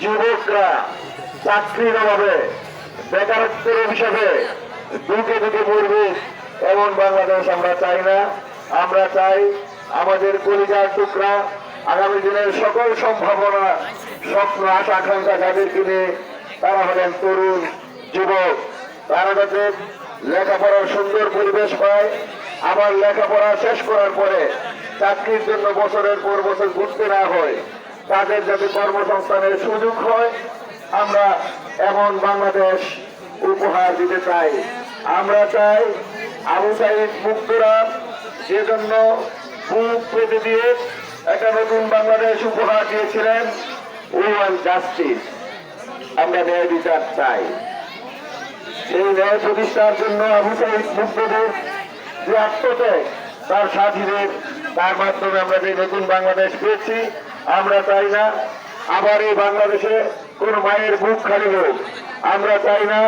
যুবকরা চাকরির অভাবে বেকারত্বের হিসাবে দুকে দুকে মরবে এমন বাংলাদেশ আমরা চাই না। আমরা চাই আমাদের কলিজার টুকরা আগামী দিনের সকল সম্ভাবনা, স্বপ্ন, আশা, আকাঙ্ক্ষা যাদেরকে নিয়ে তারা হলেন তরুণ যুবক। তারা যাতে লেখাপড়ার সুন্দর পরিবেশ পায়, আবার লেখাপড়া শেষ করার পরে চাকরির জন্য বছরের পর বছর ঘুরতে না হয়, তাদের যাতে কর্মসংস্থানের সুযোগ হয়, আমরা এমন বাংলাদেশ উপহার দিতে চাই। আমরা চাই আবু সাঈদ মুক্তরা সেজন্য বুক পেতে দিয়ে একটা নতুন বাংলাদেশ উপহার দিয়েছিলেন, উই ওয়ান্ট জাস্টিস। আমরা ন্যায় বিচার চাই। সেই ন্যায় প্রতিষ্ঠার জন্য আবু সাঈদ মুক্তদের যে আত্মত্যাগ, তার সাথীদের, তার মাধ্যমে আমরা যে নতুন বাংলাদেশ পেয়েছি, আমরা চাই না আবার এই বাংলাদেশে কোন মায়ের বুক খালি হোক। আমরা চাই না